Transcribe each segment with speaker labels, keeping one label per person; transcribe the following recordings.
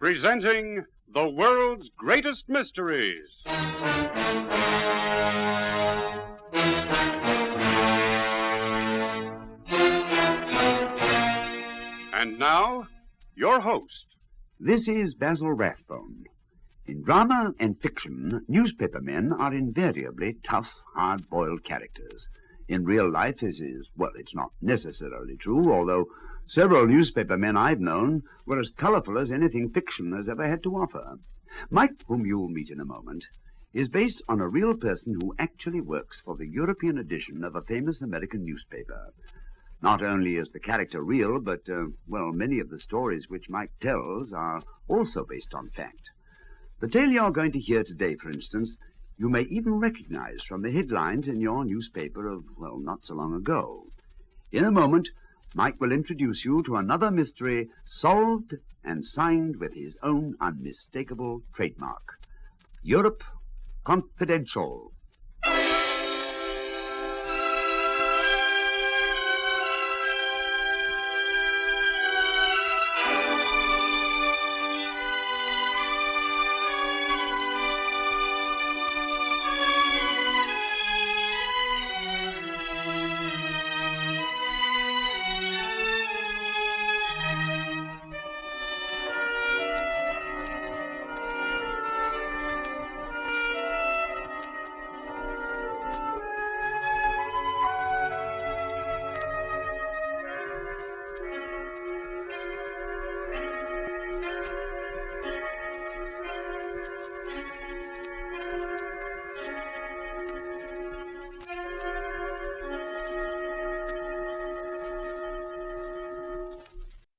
Speaker 1: Presenting the world's greatest mysteries. And now, your host.
Speaker 2: This is Basil Rathbone. In drama and fiction, newspaper men are invariably tough, hard-boiled characters. In real life, this is, well, it's not necessarily true, although several newspaper men I've known were as colorful as anything fiction has ever had to offer. Mike, whom you'll meet in a moment, is based on a real person who actually works for the European edition of a famous American newspaper. Not only is the character real, but, many of the stories which Mike tells are also based on fact. The tale you're going to hear today, for instance, you may even recognize from the headlines in your newspaper of, not so long ago. In a moment, Mike will introduce you to another mystery solved and signed with his own unmistakable trademark. Europe Confidential.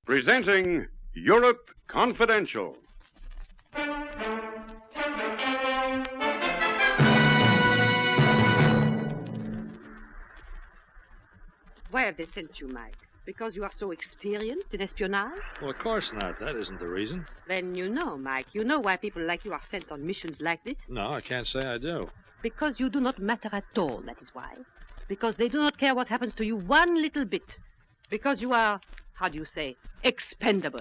Speaker 1: Presenting Europe Confidential.
Speaker 3: Why have they sent you, Mike? Because you are so experienced in espionage?
Speaker 4: Well, of course not. That isn't the reason.
Speaker 3: Then you know, Mike. You know why people like you are sent on missions like this?
Speaker 4: No, I can't say I do.
Speaker 3: Because you do not matter at all, that is why. Because they do not care what happens to you one little bit. Because you are, how do you say, expendable.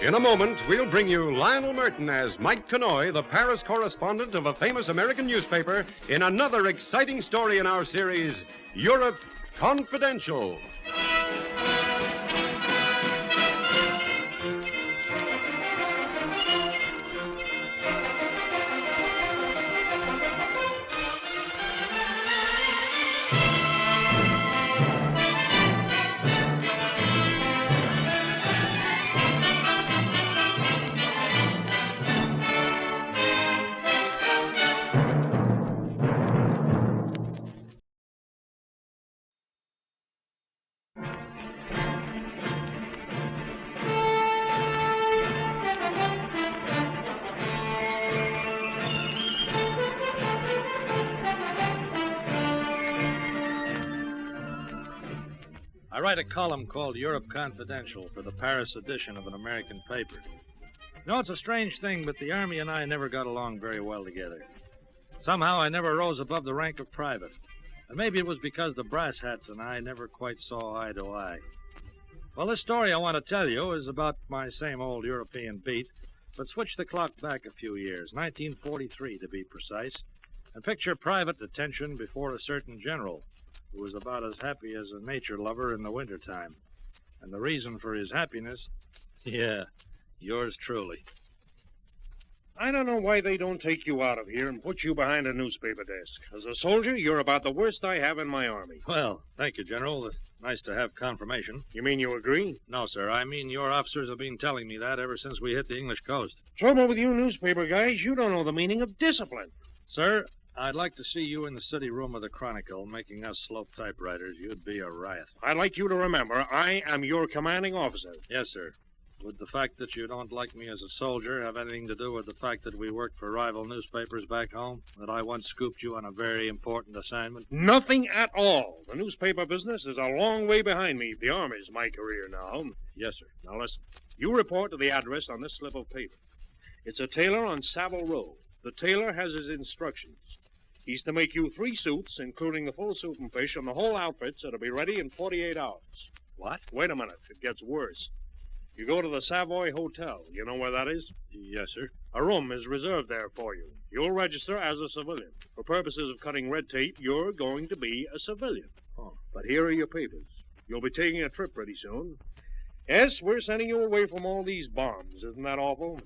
Speaker 1: In a moment, we'll bring you Lionel Merton as Mike Canoy, the Paris correspondent of a famous American newspaper, in another exciting story in our series, Europe Confidential.
Speaker 4: I write a column called Europe Confidential for the Paris edition of an American paper. You know, it's a strange thing, but the Army and I never got along very well together. Somehow I never rose above the rank of private. And maybe it was because the brass hats and I never quite saw eye to eye. Well, this story I want to tell you is about my same old European beat, but switch the clock back a few years, 1943 to be precise, and picture private detention before a certain general who was about as happy as a nature lover in the wintertime. And the reason for his happiness, yours truly.
Speaker 5: I don't know why they don't take you out of here and put you behind a newspaper desk. As a soldier, you're about the worst I have in my army.
Speaker 4: Well, thank you, General. Nice to have confirmation.
Speaker 5: You mean you agree?
Speaker 4: No, sir. I mean your officers have been telling me that ever since we hit the English coast.
Speaker 5: Trouble with you newspaper guys, you don't know the meaning of discipline.
Speaker 4: Sir, I'd like to see you in the city room of the Chronicle making us slope typewriters. You'd be a riot.
Speaker 5: I'd like you to remember, I am your commanding officer.
Speaker 4: Yes, sir. Would the fact that you don't like me as a soldier have anything to do with the fact that we work for rival newspapers back home? That I once scooped you on a very important assignment?
Speaker 5: Nothing at all. The newspaper business is a long way behind me. The Army's my career now.
Speaker 4: Yes, sir.
Speaker 5: Now listen. You report to the address on this slip of paper. It's a tailor on Savile Row. The tailor has his instructions. He's to make you 3 suits, including the full suit and fish, and the whole outfits that'll be ready in 48 hours.
Speaker 4: What?
Speaker 5: Wait a minute. It gets worse. You go to the Savoy Hotel. You know where that is?
Speaker 4: Yes, sir.
Speaker 5: A room is reserved there for you. You'll register as a civilian. For purposes of cutting red tape, you're going to be a civilian.
Speaker 4: Oh.
Speaker 5: But here are your papers. You'll be taking a trip pretty soon. Yes, we're sending you away from all these bombs. Isn't that awful?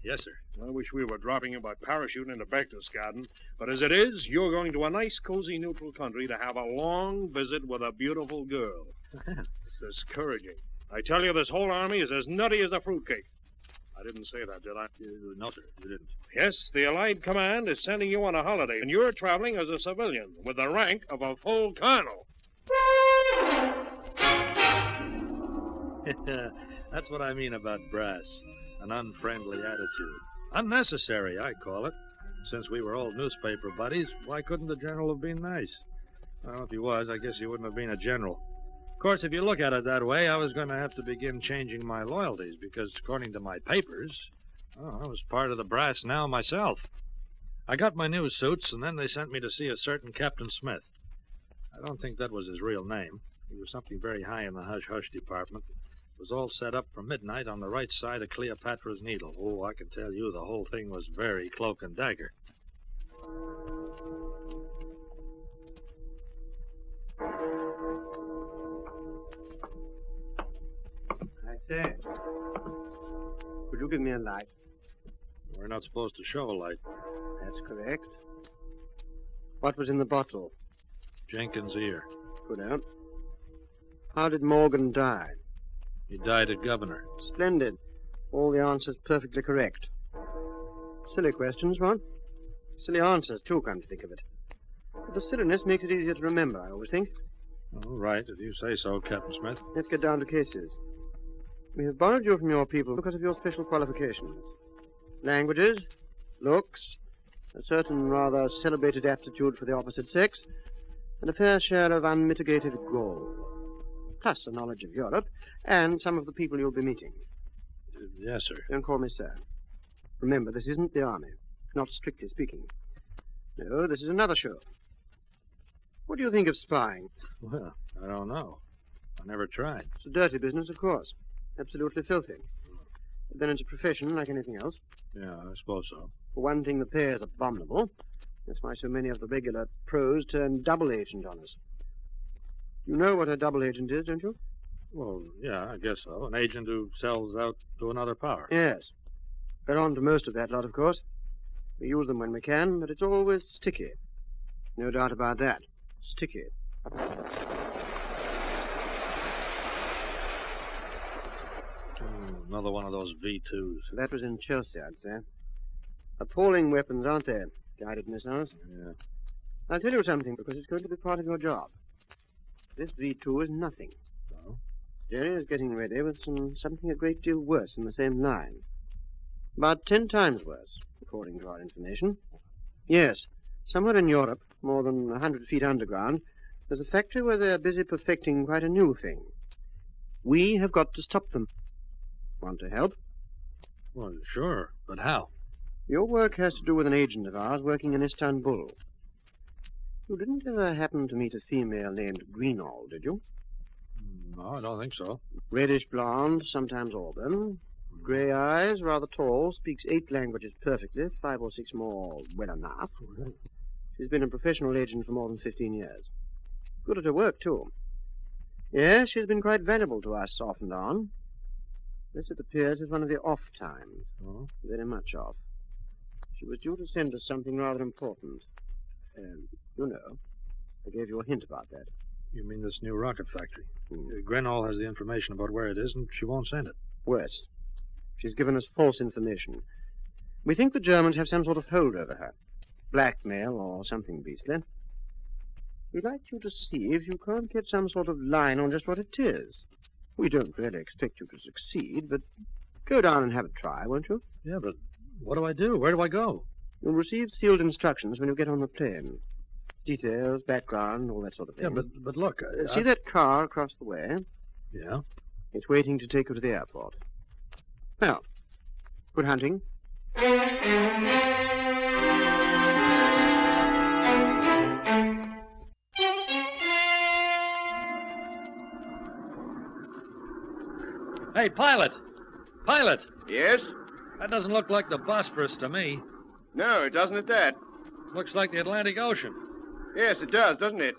Speaker 4: Yes, sir.
Speaker 5: I wish we were dropping you by parachute into Berchtesgaden. But as it is, you're going to a nice, cozy, neutral country to have a long visit with a beautiful girl. It's discouraging. I tell you, this whole army is as nutty as a fruitcake. I didn't say that, did I?
Speaker 4: No, sir, you didn't.
Speaker 5: Yes, the Allied Command is sending you on a holiday, and you're traveling as a civilian with the rank of a full colonel.
Speaker 4: That's what I mean about brass. An unfriendly attitude. Unnecessary, I call it. Since we were old newspaper buddies, why couldn't the general have been nice? Well, if he was, I guess he wouldn't have been a general. Of course, if you look at it that way, I was going to have to begin changing my loyalties because, according to my papers, I was part of the brass now myself. I got my new suits, and then they sent me to see a certain Captain Smith. I don't think that was his real name. He was something very high in the hush-hush department. It was all set up for midnight on the right side of Cleopatra's Needle. Oh, I can tell you the whole thing was very cloak and dagger.
Speaker 6: I say, could you give me a light?
Speaker 4: We're not supposed to show a light.
Speaker 6: That's correct. What was in the bottle?
Speaker 4: Jenkins' ear.
Speaker 6: Good out. How did Morgan die?
Speaker 4: He died at Governor.
Speaker 6: Splendid. All the answers perfectly correct. Silly questions, what? Silly answers, too, come to think of it. But the silliness makes it easier to remember, I always think.
Speaker 4: All right, if you say so, Captain Smith.
Speaker 6: Let's get down to cases. We have borrowed you from your people because of your special qualifications. Languages, looks, a certain rather celebrated aptitude for the opposite sex, and a fair share of unmitigated gall. Plus a knowledge of Europe and some of the people you'll be meeting.
Speaker 4: Yes, sir.
Speaker 6: Don't call me sir. Remember, this isn't the army, not strictly speaking. No, this is another show. What do you think of spying?
Speaker 4: Well, I don't know. I never tried.
Speaker 6: It's a dirty business, of course. Absolutely filthy. But then it's a profession like anything else.
Speaker 4: Yeah, I suppose so.
Speaker 6: For one thing, the pay is abominable. That's why so many of the regular pros turn double agent on us. You know what a double agent is, don't you?
Speaker 4: Well, yeah, I guess so. An agent who sells out to another power.
Speaker 6: Yes. We're on to most of that lot, of course. We use them when we can, but it's always sticky. No doubt about that. Sticky.
Speaker 4: Another one of those V2s.
Speaker 6: That was in Chelsea, I'd say. Appalling weapons, aren't they? Guided missiles.
Speaker 4: Yeah.
Speaker 6: I'll tell you something, because it's going to be part of your job. This V2 is nothing.
Speaker 4: Oh?
Speaker 6: Jerry is getting ready with something a great deal worse in the same line. About 10 times worse, according to our information. Yes, somewhere in Europe, more than 100 feet underground, there's a factory where they're busy perfecting quite a new thing. We have got to stop them. Want to help?
Speaker 4: Well, sure, but how?
Speaker 6: Your work has to do with an agent of ours working in Istanbul. You didn't ever happen to meet a female named Greenall, did you?
Speaker 4: No, I don't think so.
Speaker 6: Reddish blonde, sometimes auburn. Grey eyes, rather tall, speaks 8 languages perfectly, 5 or 6 more well enough. She's been a professional agent for more than 15 years. Good at her work, too. Yes, she's been quite valuable to us off and on. This, it appears, is one of the off times.
Speaker 4: Oh?
Speaker 6: Very much off. She was due to send us something rather important. You know, I gave you a hint about that.
Speaker 4: You mean this new rocket factory? Grenall has the information about where it is, and she won't send it.
Speaker 6: Worse. She's given us false information. We think the Germans have some sort of hold over her. Blackmail or something beastly. We'd like you to see if you can't get some sort of line on just what it is. We don't really expect you to succeed, but go down and have a try, won't you?
Speaker 4: Yeah, but what do I do? Where do I go?
Speaker 6: You'll receive sealed instructions when you get on the plane. Details, background, all that sort of thing.
Speaker 4: Yeah, but look...
Speaker 6: See that car across the way?
Speaker 4: Yeah?
Speaker 6: It's waiting to take you to the airport. Well, good hunting.
Speaker 4: Hey, pilot! Pilot!
Speaker 7: Yes?
Speaker 4: That doesn't look like the Bosphorus to me.
Speaker 7: No, it doesn't at that.
Speaker 4: Looks like the Atlantic Ocean.
Speaker 7: Yes, it does, doesn't it?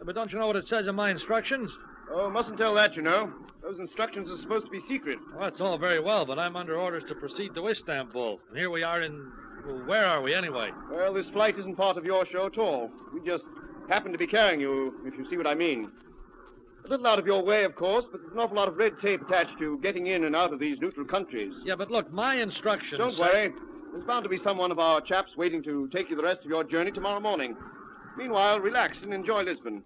Speaker 4: But don't you know what it says in my instructions?
Speaker 7: Oh, mustn't tell that, you know. Those instructions are supposed to be secret.
Speaker 4: Well, that's all very well, but I'm under orders to proceed to Istanbul. And here we are in... Well, where are we, anyway?
Speaker 7: Well, this flight isn't part of your show at all. We just happen to be carrying you, if you see what I mean. A little out of your way, of course, but there's an awful lot of red tape attached to getting in and out of these neutral countries.
Speaker 4: Yeah, but look, my instructions...
Speaker 7: Don't worry. There's bound to be some one of our chaps waiting to take you the rest of your journey tomorrow morning. Meanwhile, relax and enjoy Lisbon.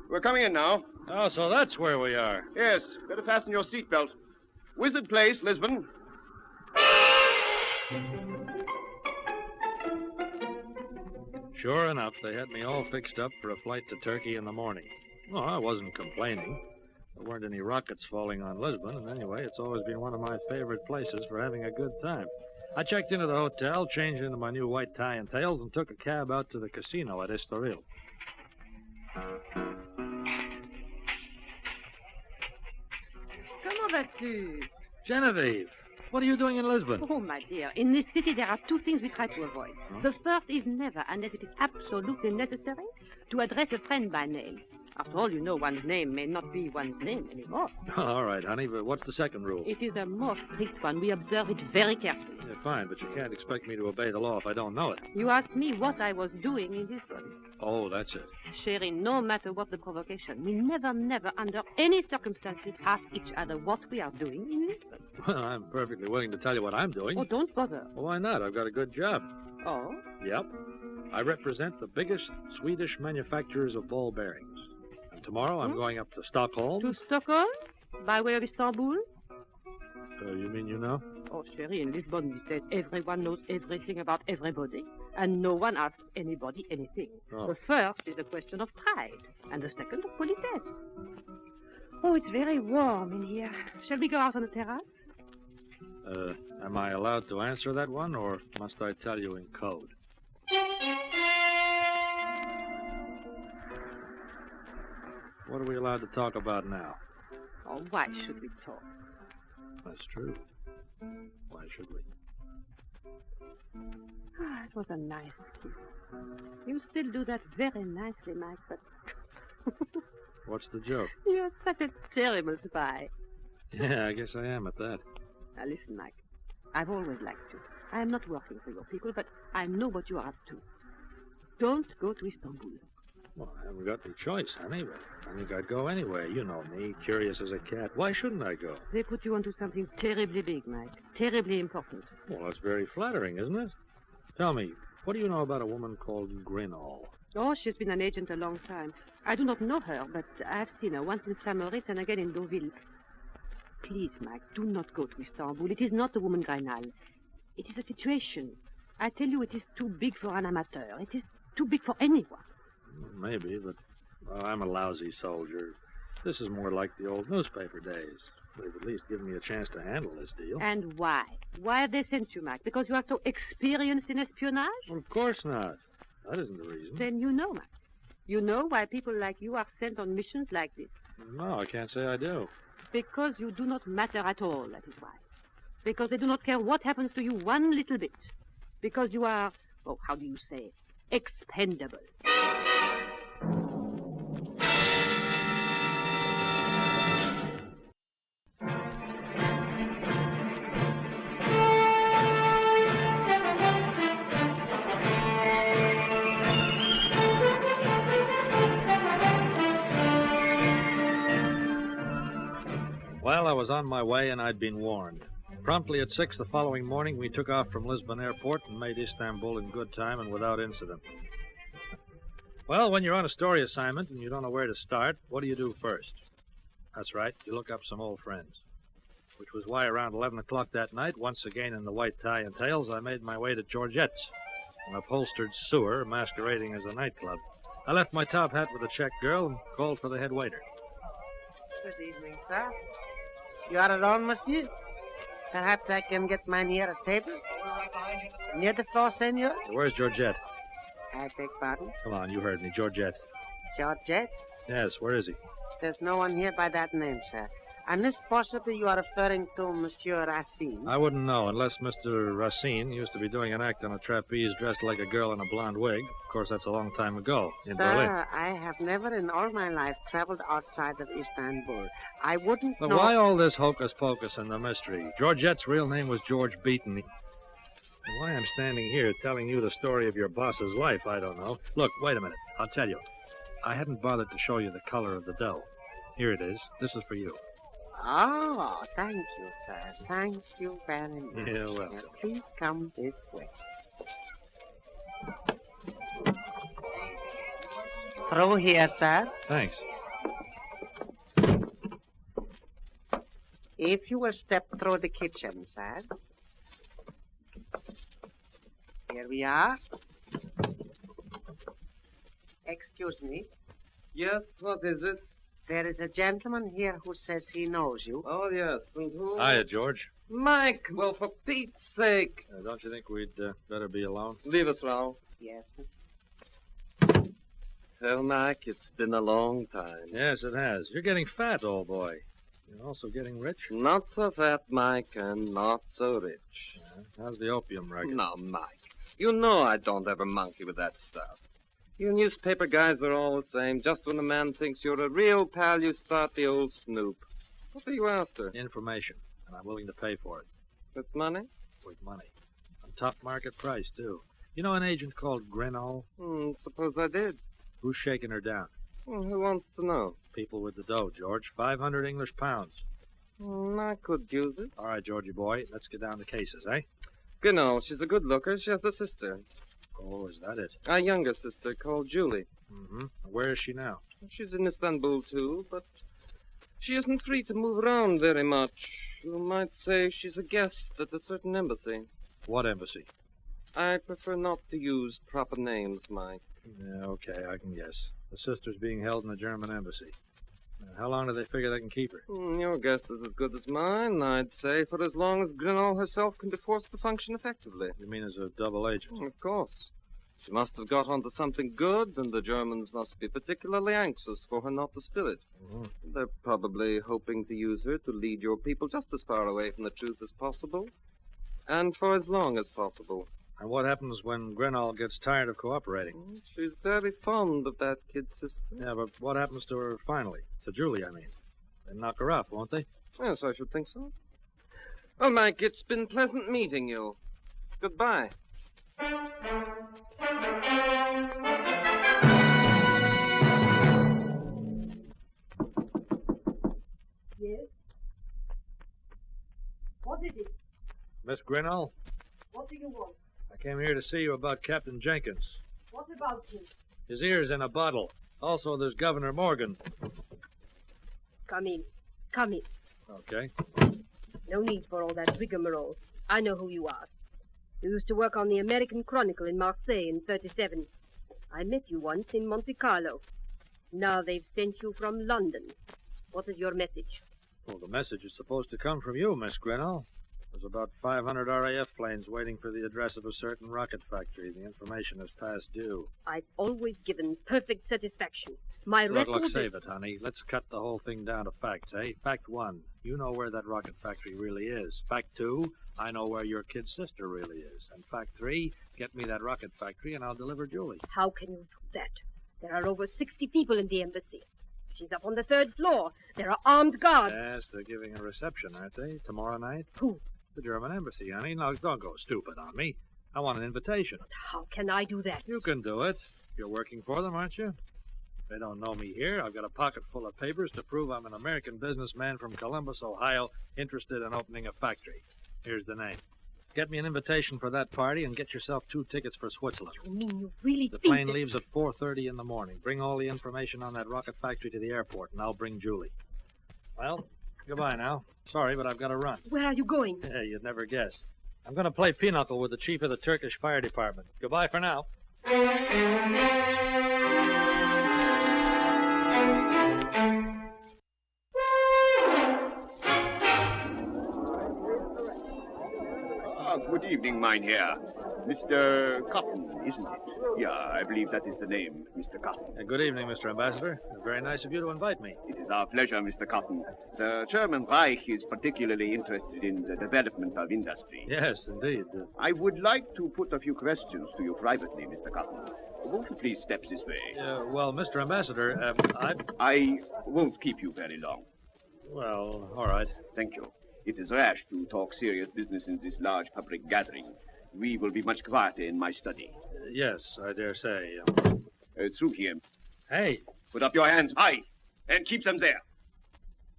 Speaker 7: We're coming in now.
Speaker 4: Oh, so that's where we are.
Speaker 7: Yes, better fasten your seatbelt. Wizard Place, Lisbon.
Speaker 4: Sure enough, they had me all fixed up for a flight to Turkey in the morning. Well, I wasn't complaining. There weren't any rockets falling on Lisbon, and anyway, it's always been one of my favorite places for having a good time. I checked into the hotel, changed into my new white tie and tails, and took a cab out to the casino at Estoril.
Speaker 3: Comment vas-tu?
Speaker 4: Genevieve, what are you doing in Lisbon?
Speaker 3: Oh, my dear, in this city there are two things we try to avoid. The first is never, unless it is absolutely necessary, to address a friend by name. After all, you know one's name may not be one's name anymore.
Speaker 4: All right, honey, but what's the second rule?
Speaker 3: It is a more strict one. We observe it very carefully.
Speaker 4: Yeah, fine, but you can't expect me to obey the law if I don't know it.
Speaker 3: You asked me what I was doing in Lisbon.
Speaker 4: Oh, that's it.
Speaker 3: Sherry, no matter what the provocation, we never, under any circumstances, ask each other what we are doing in Lisbon.
Speaker 4: Well, I'm perfectly willing to tell you what I'm doing.
Speaker 3: Oh, don't bother.
Speaker 4: Well, why not? I've got a good job.
Speaker 3: Oh?
Speaker 4: Yep. I represent the biggest Swedish manufacturers of ball bearings. And tomorrow I'm going up to Stockholm.
Speaker 3: To Stockholm? By way of Istanbul?
Speaker 4: You mean you know?
Speaker 3: Oh, Sherry, in Lisbon these days, everyone knows everything about everybody, and no one asks anybody anything.
Speaker 4: Oh.
Speaker 3: The first is a question of pride, and the second of politesse. Oh, it's very warm in here. Shall we go out on the terrace?
Speaker 4: Am I allowed to answer that one, or must I tell you in code? What are we allowed to talk about now?
Speaker 3: Oh, why should we talk?
Speaker 4: That's true. Why should we?
Speaker 3: Ah, it was a nice kiss. You still do that very nicely, Mike, but...
Speaker 4: What's the joke?
Speaker 3: You're such a terrible spy.
Speaker 4: Yeah, I guess I am at that.
Speaker 3: Now, listen, Mike. I've always liked you. I am not working for your people, but I know what you are up to. Don't go to Istanbul.
Speaker 4: Well, I haven't got any choice, honey, but I think I'd go anyway. You know me, curious as a cat. Why shouldn't I go?
Speaker 3: They put you onto something terribly big, Mike. Terribly important.
Speaker 4: Well, that's very flattering, isn't it? Tell me, what do you know about a woman called Grinnell?
Speaker 3: Oh, she's been an agent a long time. I do not know her, but I've seen her once in St. Moritz and again in Deauville. Please, Mike, do not go to Istanbul. It is not a woman Grinnell. It is a situation. I tell you, it is too big for an amateur. It is too big for anyone.
Speaker 4: Maybe, but I'm a lousy soldier. This is more like the old newspaper days. They've at least given me a chance to handle this deal.
Speaker 3: And why? Why have they sent you, Mike? Because you are so experienced in espionage?
Speaker 4: Well, of course not. That isn't the reason.
Speaker 3: Then you know, Mike. You know why people like you are sent on missions like this.
Speaker 4: No, I can't say I do.
Speaker 3: Because you do not matter at all, that is why. Because they do not care what happens to you one little bit. Because you are, oh, how do you say, expendable.
Speaker 4: Well, I was on my way, and I'd been warned. Promptly at 6 the following morning, we took off from Lisbon Airport and made Istanbul in good time and without incident. Well, when you're on a story assignment and you don't know where to start, what do you do first? That's right. You look up some old friends. Which was why around 11 o'clock that night, once again in the white tie and tails, I made my way to Georgette's, an upholstered sewer masquerading as a nightclub. I left my top hat with the check girl and called for the head waiter.
Speaker 8: Good evening, sir. You are alone, monsieur? Perhaps I can get mine here at table? Near the floor, senor?
Speaker 4: Where's Georgette?
Speaker 8: I beg pardon?
Speaker 4: Come on, you heard me. Georgette.
Speaker 8: Georgette?
Speaker 4: Yes, where is he?
Speaker 8: There's no one here by that name, sir. Unless possibly you are referring to Monsieur Racine.
Speaker 4: I wouldn't know unless Mr. Racine used to be doing an act on a trapeze dressed like a girl in a blonde wig. Of course, that's a long time ago in Berlin.
Speaker 8: Sir, I have never in all my life traveled outside of Istanbul. I wouldn't
Speaker 4: But
Speaker 8: know...
Speaker 4: why all this hocus-pocus and the mystery? Georgette's real name was George Beaton. And why I'm standing here telling you the story of your boss's life, I don't know. Look, wait a minute. I'll tell you. I hadn't bothered to show you the color of the dough. Here it is. This is for you.
Speaker 8: Oh, thank you, sir. Thank you very much.
Speaker 4: You're welcome.
Speaker 8: Now, please come this way. Through here, sir.
Speaker 4: Thanks.
Speaker 8: If you will step through the kitchen, sir. Here we are. Excuse me.
Speaker 9: Yes, what is it?
Speaker 8: There is a gentleman here who says he knows you.
Speaker 9: Oh, yes, and who?
Speaker 4: Hiya, George.
Speaker 9: Mike, well, for Pete's sake.
Speaker 4: Don't you think we'd better be alone?
Speaker 9: Leave us now.
Speaker 8: Yes,
Speaker 9: Well, Mike, it's been a long time.
Speaker 4: Yes, it has. You're getting fat, old boy. You're also getting rich?
Speaker 9: Not so fat, Mike, and not so rich.
Speaker 4: How's the opium racket?
Speaker 9: No, Mike, you know I don't ever monkey with that stuff. You newspaper guys are all the same. Just when a man thinks you're a real pal, you start the old snoop. What are you after?
Speaker 4: Information, and I'm willing to pay for it.
Speaker 9: With money?
Speaker 4: With money. On top market price, too. You know an agent called Grinnell?
Speaker 9: Suppose I did.
Speaker 4: Who's shaking her down?
Speaker 9: Who wants to know?
Speaker 4: People with the dough, George. 500 English pounds.
Speaker 9: I could use it.
Speaker 4: All right, Georgie boy, let's get down to cases, eh?
Speaker 9: Genau, she's a good looker. She has a sister.
Speaker 4: Oh, is that it?
Speaker 9: A younger sister called Julie.
Speaker 4: Mm-hmm. Where is she now?
Speaker 9: She's in Istanbul, too, but she isn't free to move around very much. You might say she's a guest at a certain embassy.
Speaker 4: What embassy?
Speaker 9: I prefer not to use proper names, Mike.
Speaker 4: Yeah, okay, I can guess. The sister's being held in the German embassy. How long do they figure they can keep her?
Speaker 9: Your guess is as good as mine, I'd say, for as long as Grinnell herself can be forced to function effectively.
Speaker 4: You mean as a double agent?
Speaker 9: Of course. She must have got onto something good, and the Germans must be particularly anxious for her not to spill it.
Speaker 4: Mm-hmm.
Speaker 9: They're probably hoping to use her to lead your people just as far away from the truth as possible, and for as long as possible.
Speaker 4: And what happens when Grinnell gets tired of cooperating?
Speaker 9: She's very fond of that kid sister.
Speaker 4: Yeah, but what happens to her finally? To Julie, I mean. They knock her off, won't they?
Speaker 9: Yes, I should think so. Well, Mike, it's been pleasant meeting you. Goodbye.
Speaker 3: Yes? What is it?
Speaker 4: Miss Grinnell,
Speaker 3: What do you want?
Speaker 4: I came here to see you about Captain Jenkins.
Speaker 3: What about him?
Speaker 4: His ear's in a bottle. Also, there's Governor Morgan.
Speaker 3: Come in. Come in.
Speaker 4: Okay.
Speaker 3: No need for all that rigmarole. I know who you are. You used to work on the American Chronicle in Marseille in '37. I met you once in Monte Carlo. Now they've sent you from London. What is your message?
Speaker 4: Well, the message is supposed to come from you, Miss Grinnell. There's about 500 RAF planes waiting for the address of a certain rocket factory. The information is past due.
Speaker 3: I've always given perfect satisfaction. My
Speaker 4: Look,
Speaker 3: record...
Speaker 4: save it, honey. Let's cut the whole thing down to facts, eh? Fact 1, you know where that rocket factory really is. Fact 2, I know where your kid's sister really is. And fact 3, get me that rocket factory and I'll deliver Julie.
Speaker 3: How can you do that? There are over 60 people in the embassy. She's up on the 3rd floor. There are armed guards.
Speaker 4: Yes, they're giving a reception, aren't they? Tomorrow night?
Speaker 3: Who?
Speaker 4: The German embassy, honey. No, don't go stupid on me. I want an invitation.
Speaker 3: How can I do that?
Speaker 4: You can do it. You're working for them, aren't you? They don't know me here. I've got a pocket full of papers to prove I'm an American businessman from Columbus, Ohio, interested in opening a factory. Here's the name. Get me an invitation for that party and get yourself 2 tickets for Switzerland.
Speaker 3: You mean you really
Speaker 4: The
Speaker 3: think
Speaker 4: plane
Speaker 3: that...
Speaker 4: leaves at 4:30 in the morning. Bring all the information on that rocket factory to the airport, and I'll bring Julie. Well, goodbye now. Sorry, but I've got to run.
Speaker 3: Where are you going?
Speaker 4: Yeah, you'd never guess. I'm going to play pinochle with the chief of the Turkish fire department. Goodbye for now.
Speaker 2: Good evening, Mynheer. Mr. Cotton, isn't it? Yeah, I believe that is the name, Mr. Cotton.
Speaker 4: Good evening, Mr. Ambassador. Very nice of you to invite me.
Speaker 2: It is our pleasure, Mr. Cotton. The German Reich is particularly interested in the development of industry.
Speaker 4: Yes, indeed.
Speaker 2: I would like to put a few questions to you privately, Mr. Cotton. Won't you please step this way?
Speaker 4: Well, Mr. Ambassador,
Speaker 2: I won't keep you very long.
Speaker 4: Well, all right.
Speaker 2: Thank you. It is rash to talk serious business in this large public gathering. We will be much quieter in my study.
Speaker 4: Yes, I dare say.
Speaker 2: Through here.
Speaker 4: Hey!
Speaker 2: Put up your hands high and keep them there.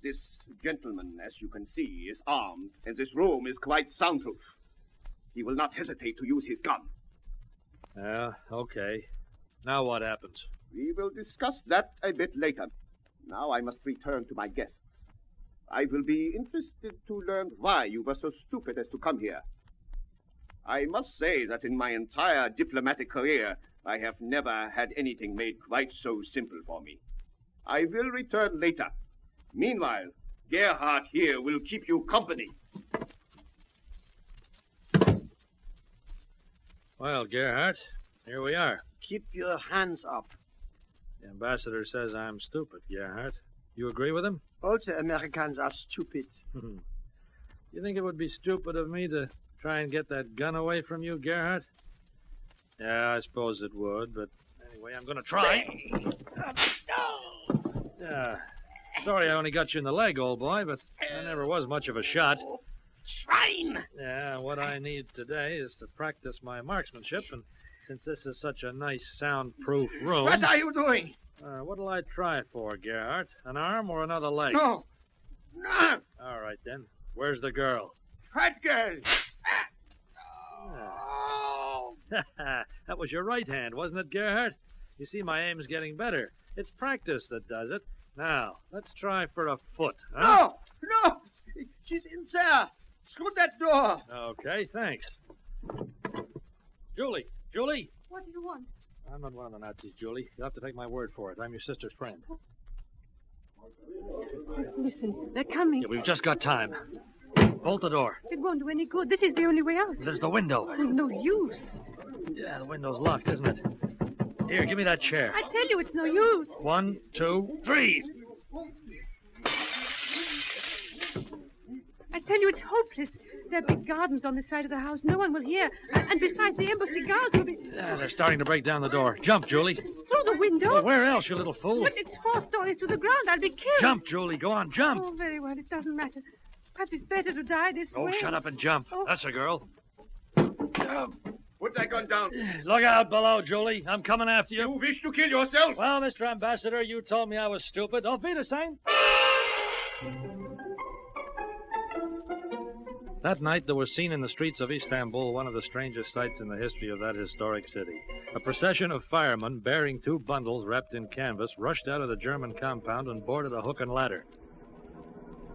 Speaker 2: This gentleman, as you can see, is armed, and this room is quite soundproof. He will not hesitate to use his gun.
Speaker 4: Okay. Now what happens?
Speaker 2: We will discuss that a bit later. Now I must return to my guests. I will be interested to learn why you were so stupid as to come here. I must say that in my entire diplomatic career, I have never had anything made quite so simple for me. I will return later. Meanwhile, Gerhard here will keep you company.
Speaker 4: Well, Gerhardt, here we are.
Speaker 6: Keep your hands up.
Speaker 4: The ambassador says I'm stupid, Gerhardt. You agree with him?
Speaker 6: All the Americans are stupid.
Speaker 4: You think it would be stupid of me to try and get that gun away from you, Gerhardt? Yeah, I suppose it would, but anyway, I'm going to try. Sorry I only got you in the leg, old boy, but I never was much of a shot.
Speaker 8: Schwein!
Speaker 4: Yeah, what I need today is to practice my marksmanship, and since this is such a nice, soundproof room...
Speaker 8: What are you doing?
Speaker 4: What'll I try for, Gerhardt? An arm or another leg?
Speaker 8: No. No.
Speaker 4: All right, then. Where's the girl?
Speaker 8: What girl?
Speaker 4: That was your right hand, wasn't it, Gerhardt? You see, my aim's getting better. It's practice that does it. Now, let's try for a foot, huh?
Speaker 8: No! She's in there! Screw that door!
Speaker 4: Okay, thanks. Julie!
Speaker 3: What do you want?
Speaker 4: I'm not one of the Nazis, Julie. You'll have to take my word for it. I'm your sister's friend.
Speaker 3: Listen, they're coming.
Speaker 4: Yeah, we've just got time. Bolt the door.
Speaker 3: It won't do any good. This is the only way out.
Speaker 4: There's the window.
Speaker 3: There's no use.
Speaker 4: Yeah, the window's locked, isn't it? Here, give me that chair.
Speaker 3: I tell you, it's no use.
Speaker 4: 1, 2, 3.
Speaker 3: I tell you, it's hopeless. There are big gardens on the side of the house. No one will hear. And besides, the embassy guards will be...
Speaker 4: Yeah, they're starting to break down the door. Jump, Julie.
Speaker 3: Through the window?
Speaker 4: Well, where else, you little fool?
Speaker 3: But it's 4 stories to the ground. I'll be killed.
Speaker 4: Jump, Julie. Go on, jump.
Speaker 3: Oh, very well. It doesn't matter. Perhaps it's better to die this
Speaker 4: Oh,
Speaker 3: way.
Speaker 4: shut up and jump.
Speaker 3: Oh.
Speaker 4: That's a girl.
Speaker 2: Put that gun down.
Speaker 4: Look out below, Julie. I'm coming after you.
Speaker 2: You wish to kill yourself?
Speaker 4: Well, Mr. Ambassador, you told me I was stupid. Don't be the same. That night, there was seen in the streets of Istanbul one of the strangest sights in the history of that historic city. A procession of firemen bearing 2 bundles wrapped in canvas rushed out of the German compound and boarded a hook and ladder.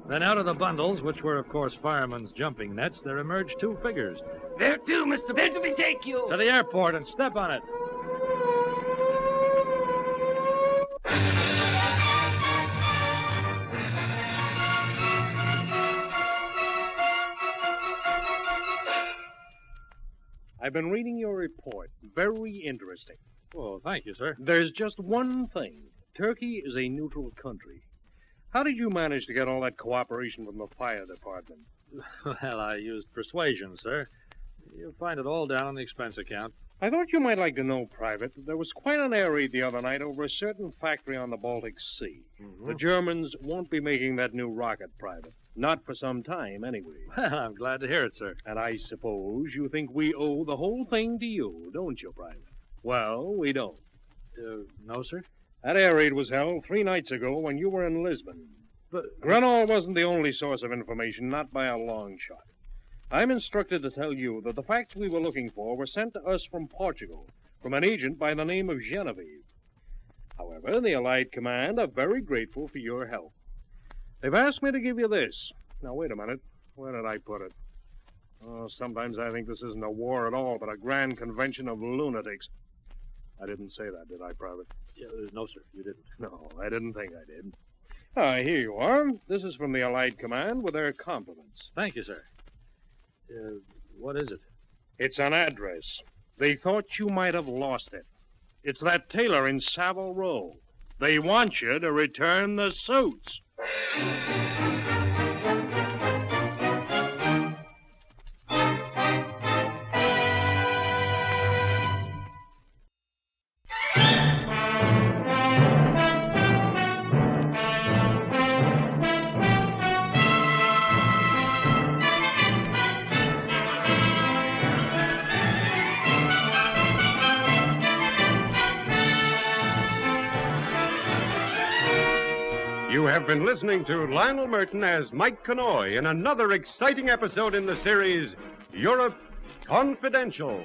Speaker 4: Then out of the bundles, which were, of course, firemen's jumping nets, there emerged 2 figures.
Speaker 8: Where to, Mr. Where do we take you?
Speaker 4: To the airport and step on it.
Speaker 5: I've been reading your report. Very interesting.
Speaker 4: Oh, thank you, sir.
Speaker 5: There's just one thing. Turkey is a neutral country. How did you manage to get all that cooperation from the fire department?
Speaker 4: Well, I used persuasion, sir. You'll find it all down on the expense account.
Speaker 5: I thought you might like to know, Private, that there was quite an air raid the other night over a certain factory on the Baltic Sea. The Germans won't be making that new rocket, Private. Not for some time, anyway.
Speaker 4: Well, I'm glad to hear it, sir.
Speaker 5: And I suppose you think we owe the whole thing to you, don't you, Private? Well, we don't.
Speaker 4: No, sir?
Speaker 5: That air raid was held 3 nights ago when you were in Lisbon.
Speaker 4: But
Speaker 5: Grenell wasn't the only source of information, not by a long shot. I'm instructed to tell you that the facts we were looking for were sent to us from Portugal, from an agent by the name of Genevieve. However, the Allied Command are very grateful for your help. They've asked me to give you this. Now, wait a minute. Where did I put it? Oh, sometimes I think this isn't a war at all, but a grand convention of lunatics. I didn't say that, did I, Private?
Speaker 4: No, sir, you didn't.
Speaker 5: No, I didn't think I did. Here you are. This is from the Allied Command with their compliments.
Speaker 4: Thank you, sir. What is it?
Speaker 5: It's an address. They thought you might have lost it. It's that tailor in Savile Row. They want you to return the suits.
Speaker 1: You have been listening to Lionel Merton as Mike Connoy in another exciting episode in the series Europe Confidential.